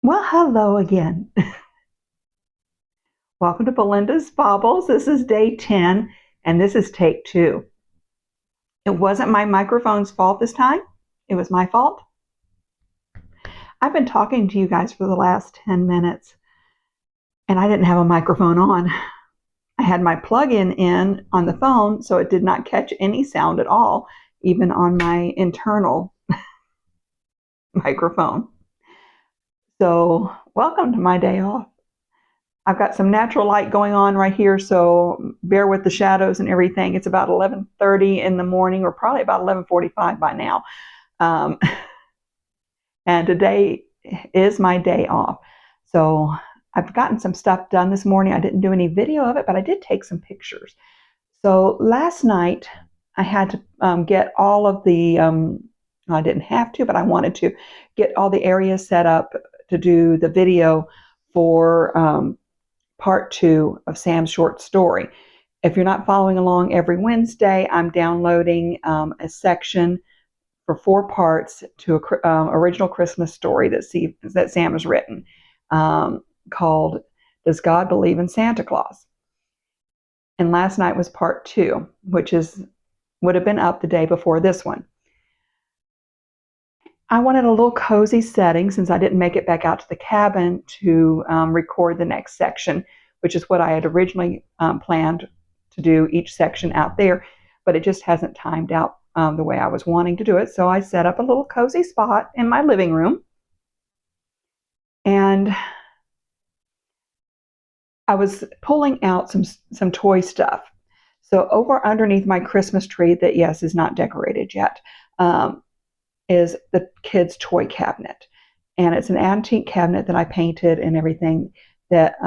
Well, hello again. Welcome to Belinda's Baubles. This is day 10, and this is take 2. It wasn't my microphone's fault this time. It was my fault. I've been talking to you guys for the last 10 minutes, and I didn't have a microphone on. I had my plug-in in on the phone, so it did not catch any sound at all, even on my internal microphone. So, welcome to my day off. I've got some natural light going on right here, so bear with the shadows and everything. It's about 11:30 in the morning, or probably about 11:45 by now. And today is my day off. So I've gotten some stuff done this morning. I didn't do any video of it, but I did take some pictures. So last night I had to get all of the, I didn't have to, but I wanted to get all the areas set up to do the video for part 2 of Sam's short story. If you're not following along, every Wednesday I'm downloading a section for 4 parts to an original Christmas story that Sam has written called Does God Believe in Santa Claus? And last night was part 2, which would have been up the day before this one. I wanted a little cozy setting since I didn't make it back out to the cabin to record the next section, which is what I had originally planned to do each section out there, but it just hasn't timed out the way I was wanting to do it. So I set up a little cozy spot in my living room, and I was pulling out some toy stuff. So over underneath my Christmas tree that, yes, is not decorated yet, is the kids' toy cabinet. And it's an antique cabinet that I painted and everything that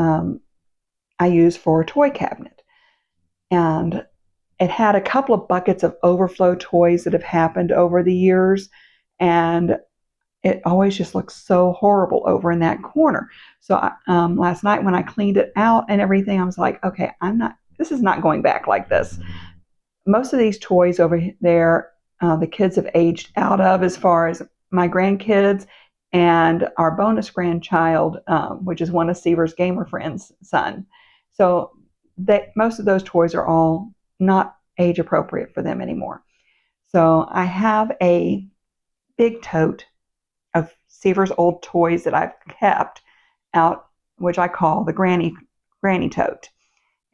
I use for a toy cabinet. And it had a couple of buckets of overflow toys that have happened over the years. And it always just looks so horrible over in that corner. So last night when I cleaned it out and everything, I was like, okay, this is not going back like this. Most of these toys over there, the kids have aged out of, as far as my grandkids and our bonus grandchild, which is one of Seaver's gamer friends' son. So most of those toys are all not age appropriate for them anymore. So I have a big tote of Seaver's old toys that I've kept out, which I call the granny tote.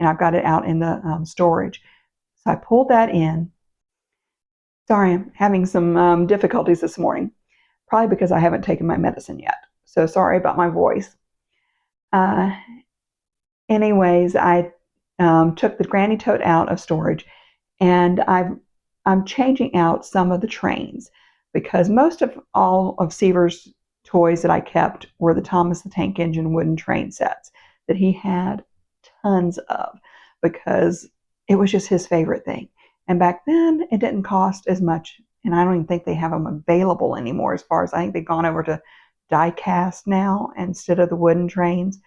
And I've got it out in the storage. So I pulled that in. Sorry, I'm having some difficulties this morning, probably because I haven't taken my medicine yet. So sorry about my voice. Anyways, I took the granny tote out of storage, and I'm changing out some of the trains, because most of all of Seaver's toys that I kept were the Thomas the Tank Engine wooden train sets that he had tons of, because it was just his favorite thing. And back then, it didn't cost as much, and I don't even think they have them available anymore, as far as I think they've gone over to die cast now instead of the wooden trains.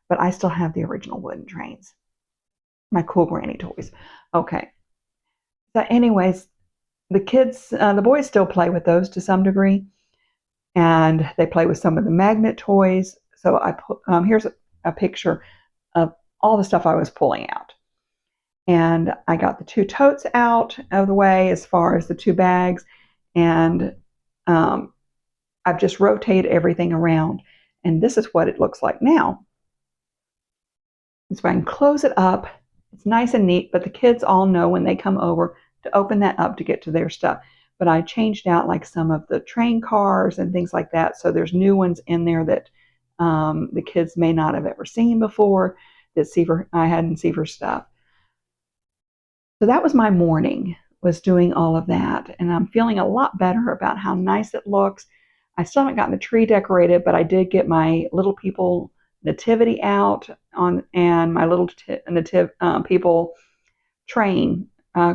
But I still have the original wooden trains, my cool granny toys. Okay. So anyways, the boys still play with those to some degree, and they play with some of the magnet toys. So I put here's a picture of all the stuff I was pulling out. And I got the 2 totes out of the way as far as the 2 bags, and I've just rotated everything around, and this is what it looks like now. And so I can close it up. It's nice and neat, but the kids all know when they come over to open that up to get to their stuff. But I changed out like some of the train cars and things like that, so there's new ones in there that the kids may not have ever seen before that I had in Seaver's stuff. So that was my morning, was doing all of that. And I'm feeling a lot better about how nice it looks. I still haven't gotten the tree decorated, but I did get my Little People nativity out and my Little People train,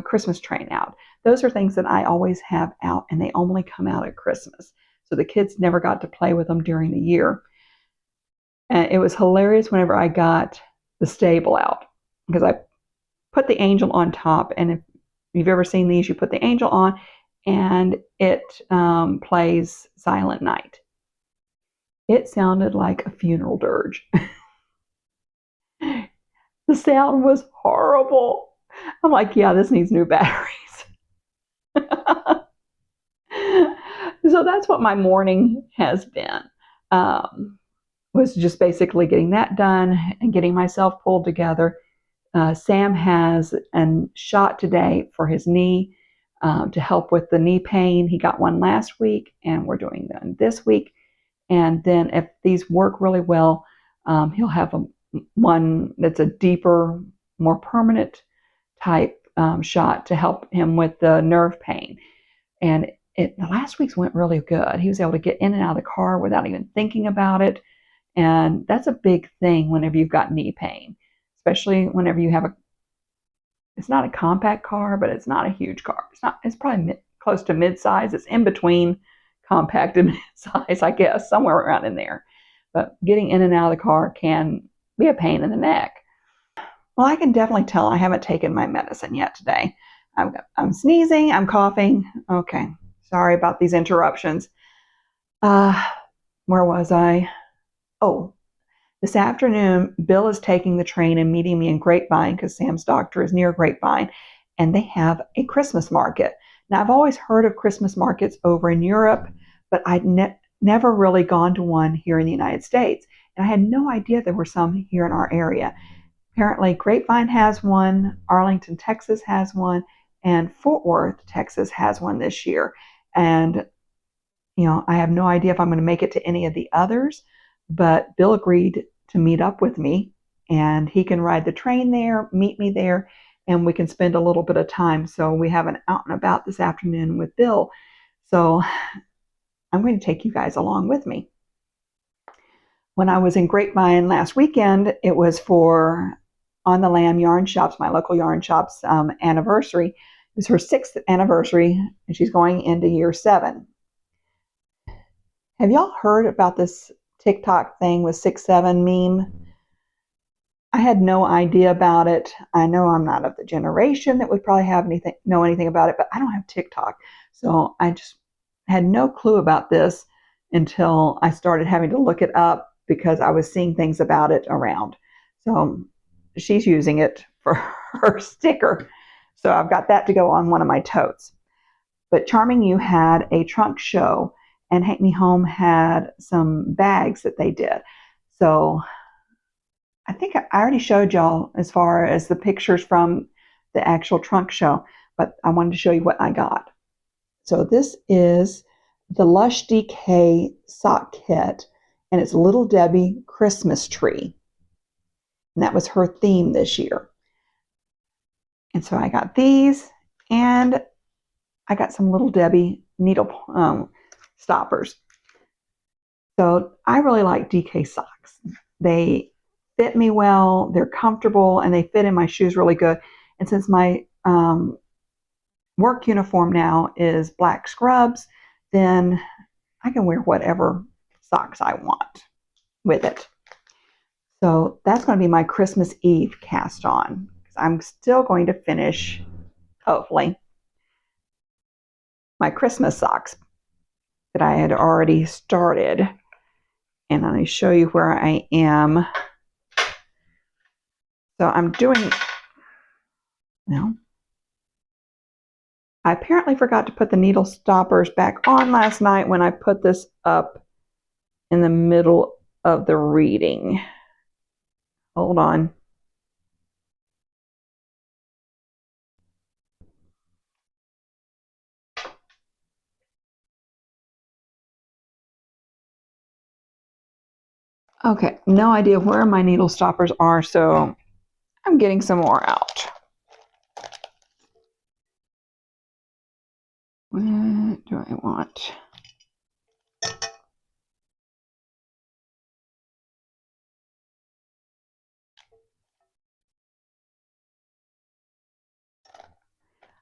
Christmas train out. Those are things that I always have out, and they only come out at Christmas. So the kids never got to play with them during the year. And it was hilarious whenever I got the stable out, because I put the angel on top, and if you've ever seen these, you put the angel on and it plays Silent Night. It sounded like a funeral dirge. The sound was horrible. I'm like, yeah, this needs new batteries. So that's what my morning has been. Was just basically getting that done and getting myself pulled together. Sam has a shot today for his knee to help with the knee pain. He got one last week, and we're doing them this week. And then if these work really well, he'll have one that's a deeper, more permanent type shot to help him with the nerve pain. And the last week's went really good. He was able to get in and out of the car without even thinking about it. And that's a big thing whenever you've got knee pain, especially whenever you have it's not a compact car, but it's not a huge car. It's probably close to mid-size. It's in between compact and mid-size, I guess, somewhere around in there. But getting in and out of the car can be a pain in the neck. Well, I can definitely tell I haven't taken my medicine yet today. I'm sneezing, I'm coughing. Okay, sorry about these interruptions. Where was I? Oh, this afternoon, Bill is taking the train and meeting me in Grapevine because Sam's doctor is near Grapevine, and they have a Christmas market. Now, I've always heard of Christmas markets over in Europe, but I'd never really gone to one here in the United States, and I had no idea there were some here in our area. Apparently, Grapevine has one, Arlington, Texas has one, and Fort Worth, Texas has one this year. And, I have no idea if I'm going to make it to any of the others, but Bill agreed to meet up with me, and he can ride the train there, meet me there, and we can spend a little bit of time. So we have an out and about this afternoon with Bill. So I'm going to take you guys along with me. When I was in Grapevine last weekend, it was for On the Lamb Yarn Shops, my local yarn shop's anniversary. It was her 6th anniversary, and she's going into year 7. Have y'all heard about this TikTok thing with 6-7 meme? I had no idea about it. I know I'm not of the generation that would probably know anything about it, but I don't have TikTok. So I just had no clue about this until I started having to look it up because I was seeing things about it around. So she's using it for her sticker. So I've got that to go on one of my totes. But Charming You had a trunk show, and Hank Me Home had some bags that they did. So I think I already showed y'all as far as the pictures from the actual trunk show, but I wanted to show you what I got. So this is the Lush DK sock kit, and it's Little Debbie Christmas Tree. And that was her theme this year. And so I got these, and I got some Little Debbie needle stoppers. So I really like DK socks. They fit me well, they're comfortable, and they fit in my shoes really good. And since my work uniform now is black scrubs, then I can wear whatever socks I want with it. So that's going to be my Christmas Eve cast on. I'm still going to finish, hopefully, my Christmas socks that I had already started. And I'm going to show you where I am. So I'm doing, I apparently forgot to put the needle stoppers back on last night when I put this up in the middle of the reading. Hold on. Okay, no idea where my needle stoppers are, so I'm getting some more out. What do I want?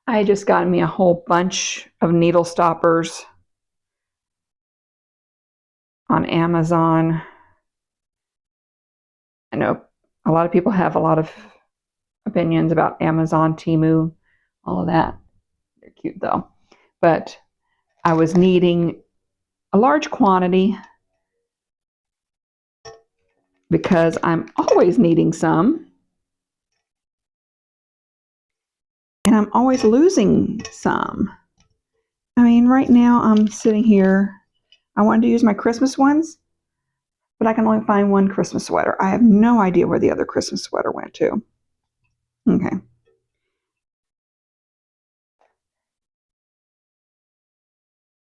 I just got me a whole bunch of needle stoppers on Amazon. I know a lot of people have a lot of opinions about Amazon, Temu, all of that. They're cute though. But I was needing a large quantity because I'm always needing some. And I'm always losing some. I mean, right now I'm sitting here. I wanted to use my Christmas ones, but I can only find one Christmas sweater. I have no idea where the other Christmas sweater went to. Okay.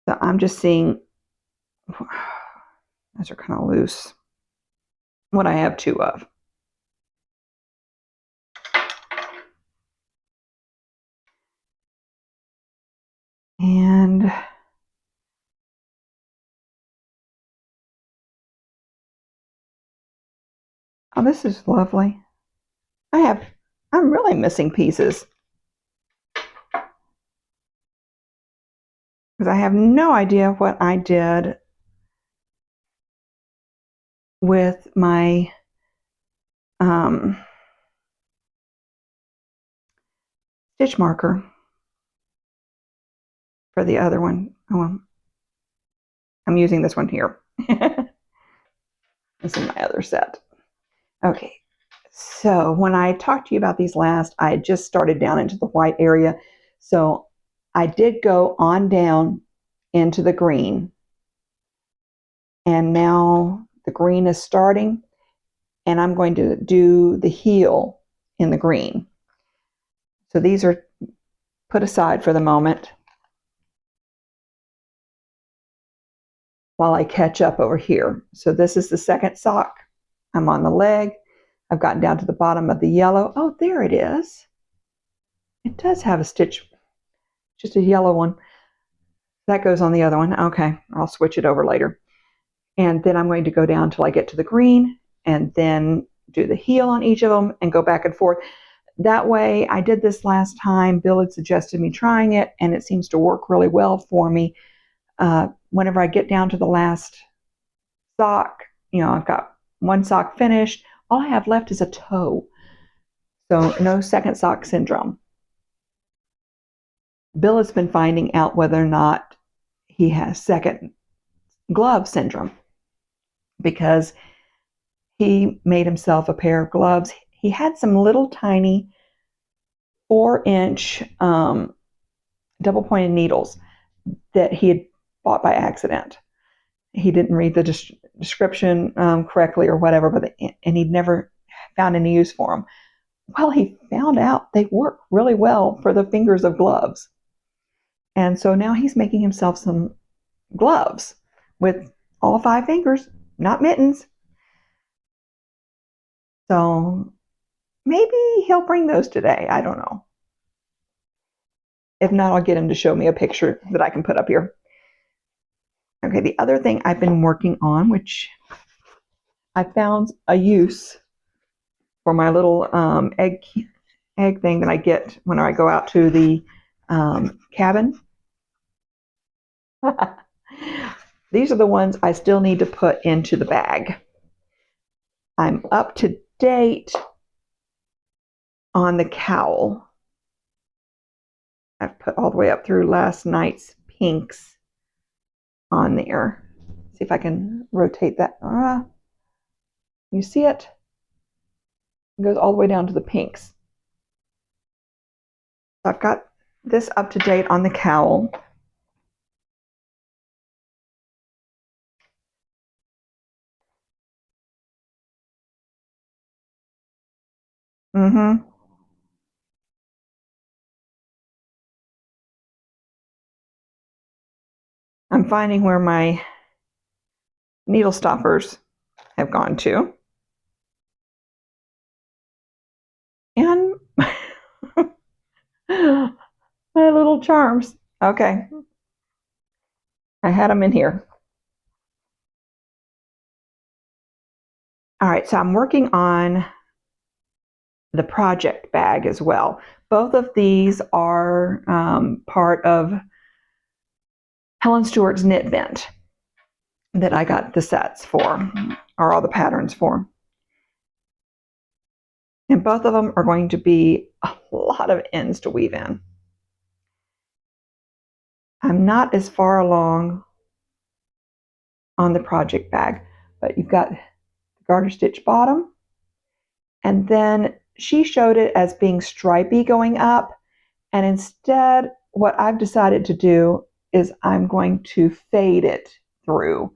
So I'm just seeing, those are kind of loose, what I have two of. And oh, this is lovely. I'm really missing pieces because I have no idea what I did with my stitch marker for the other one. Oh, well, I'm using this one here. This is my other set. Okay, so when I talked to you about these last, I had just started down into the white area. So I did go on down into the green. And now the green is starting. And I'm going to do the heel in the green. So these are put aside for the moment while I catch up over here. So this is the second sock. I'm on the leg. I've gotten down to the bottom of the yellow. Oh, there it is. It does have a stitch, just a yellow one. That goes on the other one. Okay, I'll switch it over later. And then I'm going to go down till I get to the green and then do the heel on each of them and go back and forth. That way, I did this last time. Bill had suggested me trying it, and it seems to work really well for me. Whenever I get down to the last sock, you know, I've got one sock finished. All I have left is a toe. So no second sock syndrome. Bill has been finding out whether or not he has second glove syndrome because he made himself a pair of gloves. He had some little tiny 4-inch double pointed needles that he had bought by accident. He didn't read the description correctly or whatever, and he'd never found any use for them. Well, he found out they work really well for the fingers of gloves. And so now he's making himself some gloves with all 5 fingers, not mittens. So maybe he'll bring those today. I don't know. If not, I'll get him to show me a picture that I can put up here. Okay, the other thing I've been working on, which I found a use for my little egg thing that I get when I go out to the cabin. These are the ones I still need to put into the bag. I'm up to date on the cowl. I've put all the way up through last night's pinks on there. See if I can rotate that. You see it? It goes all the way down to the pinks. So I've got this up to date on the cowl. I'm finding where my needle stoppers have gone to. And my little charms. Okay. I had them in here. All right, so I'm working on the project bag as well. Both of these are part of Helen Stewart's Knit Bent that I got the sets for, or all the patterns for. And both of them are going to be a lot of ends to weave in. I'm not as far along on the project bag, but you've got the garter stitch bottom. And then she showed it as being stripy going up. And instead, what I've decided to do is I'm going to fade it through.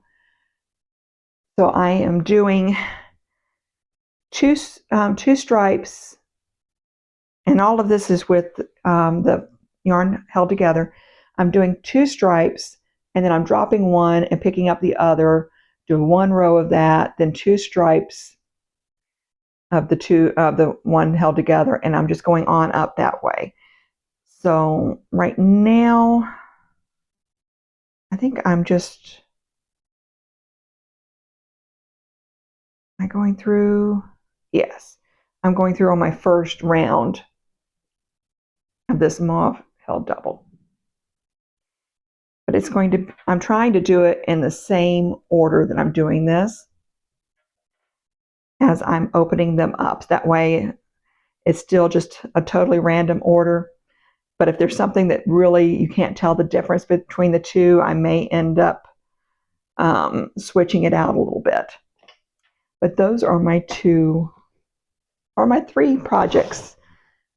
So I am doing two stripes, and all of this is with the yarn held together. I'm doing 2 stripes, and then I'm dropping one and picking up the other, doing 1 row of that, then 2 stripes of the one held together, and I'm just going on up that way. So right now, I think am I going through? Yes, I'm going through on my first round of this mauve held double. But I'm trying to do it in the same order that I'm doing this as I'm opening them up. That way it's still just a totally random order. But if there's something that really you can't tell the difference between the two, I may end up switching it out a little bit. But those are my 3 projects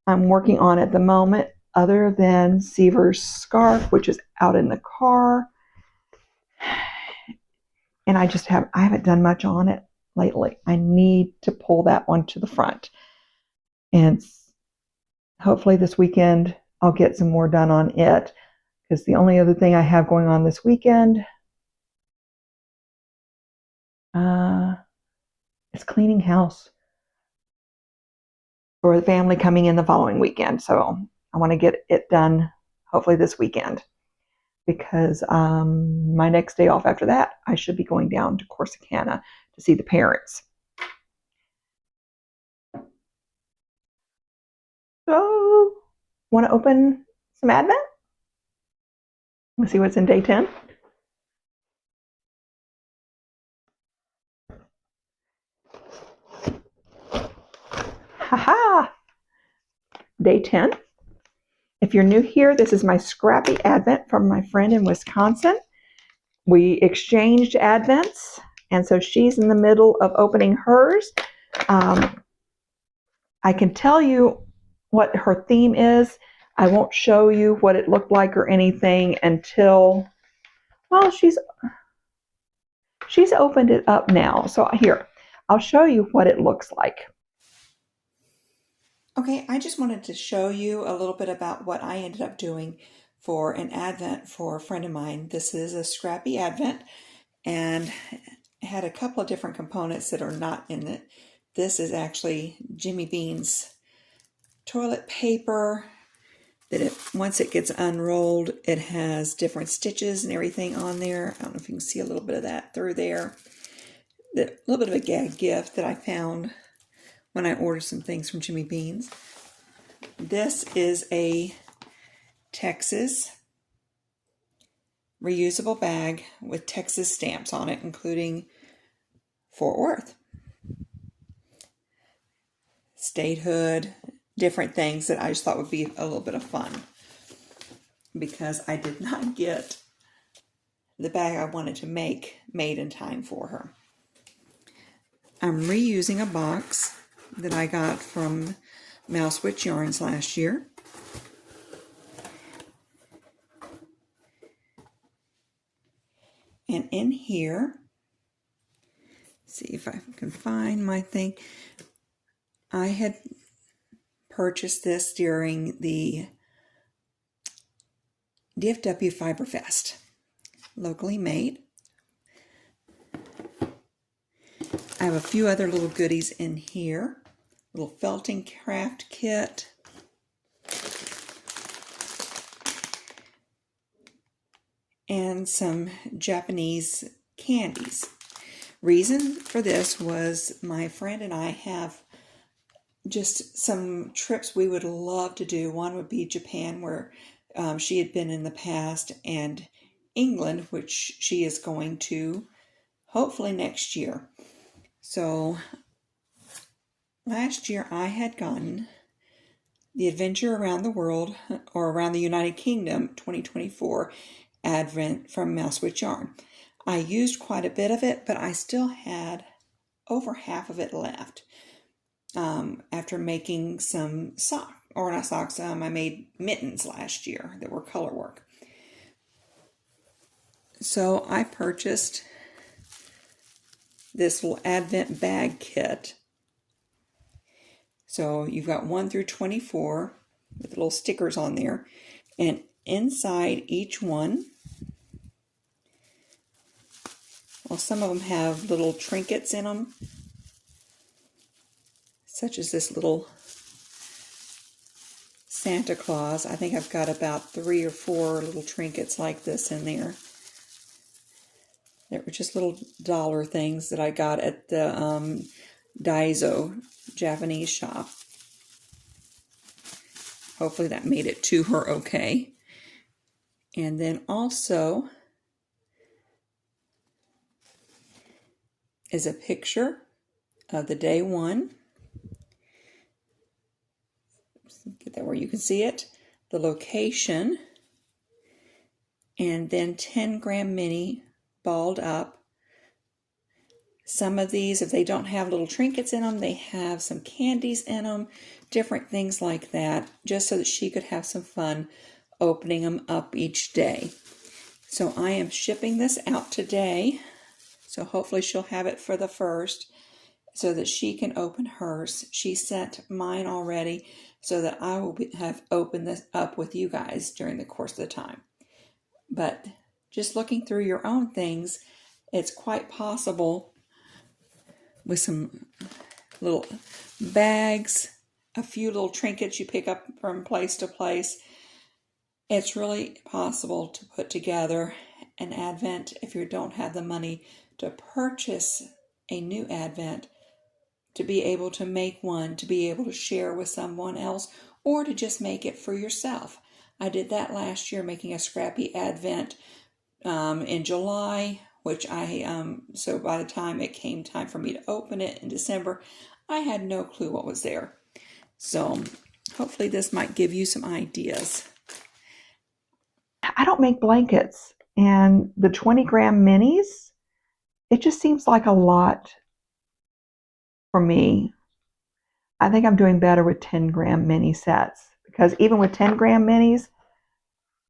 I'm working on at the moment, other than Seaver's scarf, which is out in the car. And I haven't done much on it lately. I need to pull that one to the front. And hopefully this weekend I'll get some more done on it, because the only other thing I have going on this weekend is cleaning house for the family coming in the following weekend. So I want to get it done hopefully this weekend, because my next day off after that, I should be going down to Corsicana to see the parents. So, want to open some Advent? Let's see what's in day 10. Haha! Day 10. If you're new here, this is my scrappy Advent from my friend in Wisconsin. We exchanged Advents, and so she's in the middle of opening hers. I can tell you what her theme is. I won't show you what it looked like or anything until, well, she's opened it up now. So here, I'll show you what it looks like. Okay, I just wanted to show you a little bit about what I ended up doing for an Advent for a friend of mine. This is a scrappy Advent, and it had a couple of different components that are not in it. This is actually Jimmy Bean's toilet paper that once it gets unrolled, it has different stitches and everything on there. I don't know if you can see a little bit of that through there. A little bit of a gag gift that I found when I ordered some things from Jimmy Bean's. This is a Texas reusable bag with Texas stamps on it, including Fort Worth, statehood, different things that I just thought would be a little bit of fun, because I did not get the bag I wanted to make made in time for her. I'm reusing a box that I got from Mousewitch Yarns last year. And in here, see if I can find my thing. I had purchased this during the DFW Fiber Fest, locally made. I have a few other little goodies in here. Little felting craft kit. And some Japanese candies. Reason for this was my friend and I have just some trips we would love to do. One would be Japan, where she had been in the past, and England, which she is going to hopefully next year. So last year I had gotten the Adventure Around the World, or Around the United Kingdom 2024 Advent from Mousewitch Yarn. I used quite a bit of it, but I still had over half of it left after making some I made mittens last year that were color work. So I purchased this little Advent bag kit. So you've got 1 through 24 with little stickers on there, and inside each one, well, some of them have little trinkets in them, such as this little Santa Claus. I think I've got about 3 or 4 little trinkets like this in there. They were just little dollar things that I got at the Daiso Japanese shop. Hopefully that made it to her okay. And then also is a picture of the day one. Get that where you can see it. The location. And then 10-gram mini balled up. Some of these, if they don't have little trinkets in them, they have some candies in them, different things like that, just so that she could have some fun opening them up each day. So I am shipping this out today, so hopefully she'll have it for the 1st so that she can open hers. She sent mine already so that I will have opened this up with you guys during the course of the time. But just looking through your own things, it's quite possible with some little bags, a few little trinkets you pick up from place to place. It's really possible to put together an Advent if you don't have the money to purchase a new Advent, to be able to make one, to be able to share with someone else, or to just make it for yourself. I did that last year, making a scrappy Advent in July, which so by the time it came time for me to open it in December, I had no clue what was there. So hopefully this might give you some ideas. I don't make blankets, and the 20-gram minis, it just seems like a lot for me. I think I'm doing better with 10-gram mini sets, because even with 10-gram minis,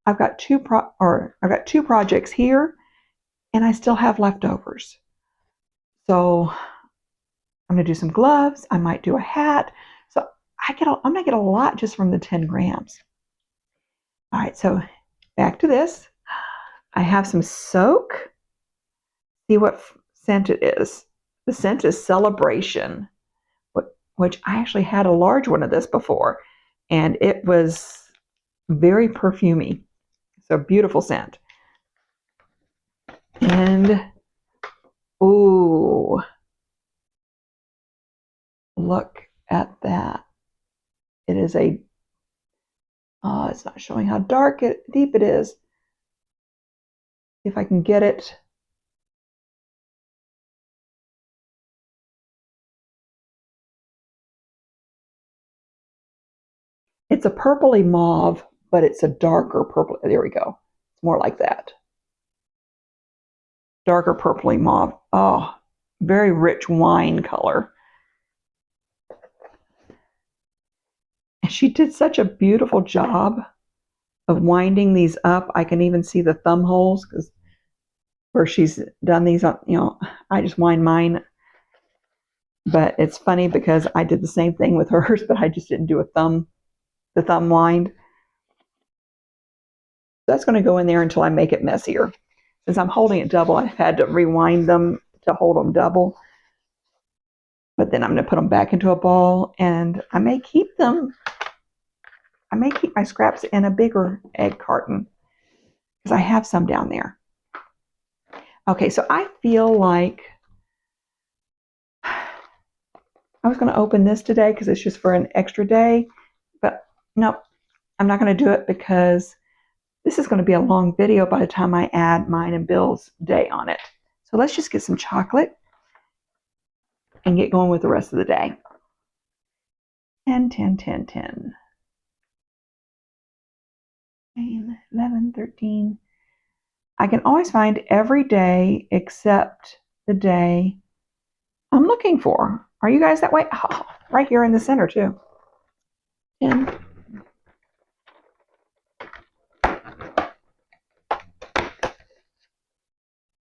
I've got two projects here, and I still have leftovers. So I'm going to do some gloves. I might do a hat. So I'm going to get a lot just from the 10 grams. All right, so back to this. I have some soak. See what scent it is. The scent is Celebration, which I actually had a large one of this before, and it was very perfumey. So beautiful scent. And ooh, look at that. It is it's not showing how deep it is. See if I can get it. It's a purpley mauve, but it's a darker purple. There we go. It's more like that. Darker purpley mauve. Oh, very rich wine color. And she did such a beautiful job of winding these up. I can even see the thumb holes because where she's done these on, I just wind mine. But it's funny because I did the same thing with hers, but I just didn't do the thumb wind. That's going to go in there until I make it messier. Since I'm holding it double, I've had to rewind them to hold them double. But then I'm going to put them back into a ball, and I may keep my scraps in a bigger egg carton because I have some down there. Okay, so I feel like I was going to open this today because it's just for an extra day, but nope, I'm not going to do it because this is going to be a long video by the time I add mine and Bill's day on it. So let's just get some chocolate and get going with the rest of the day. 10, 10, 10, 10. 9, 11, 13. I can always find every day except the day I'm looking for. Are you guys that way? Oh, right here in the center too. And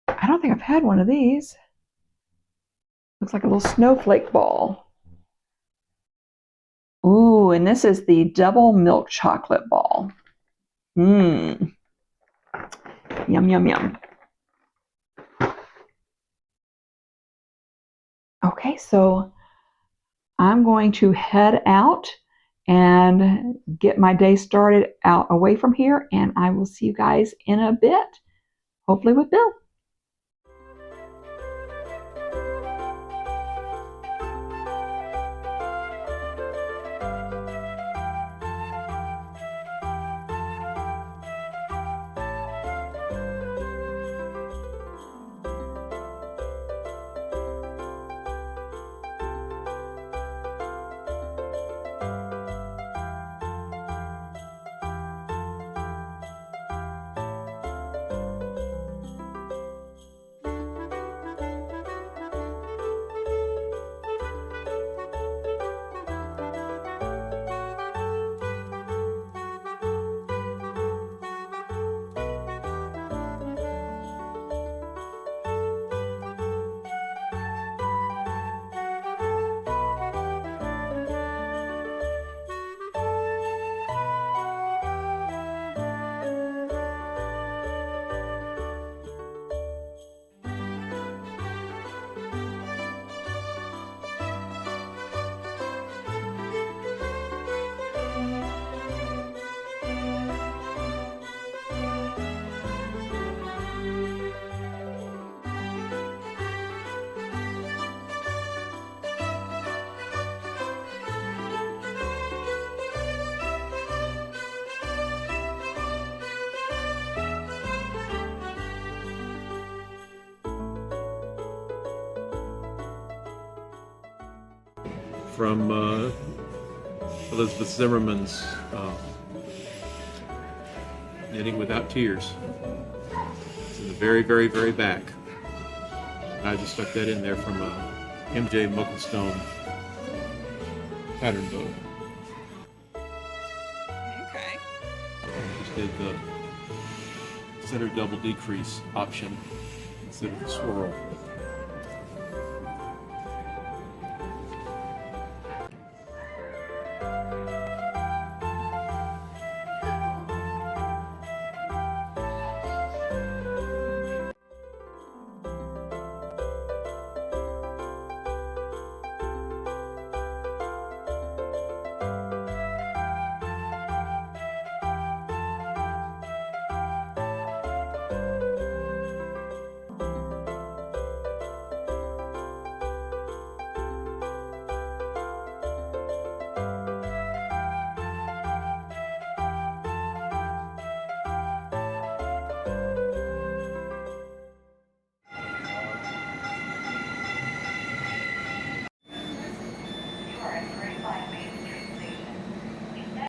I don't think I've had one of these. Looks like a little snowflake ball. Ooh, and this is the double milk chocolate ball. Mmm. Yum, yum, yum. Okay, so I'm going to head out and get my day started out away from here, and I will see you guys in a bit, hopefully with Bill. From Elizabeth Zimmerman's Knitting Without Tears. It's in the very, very, very back. I just stuck that in there from MJ Mucklestone pattern book. Okay. Just did the center double decrease option instead of the swirl.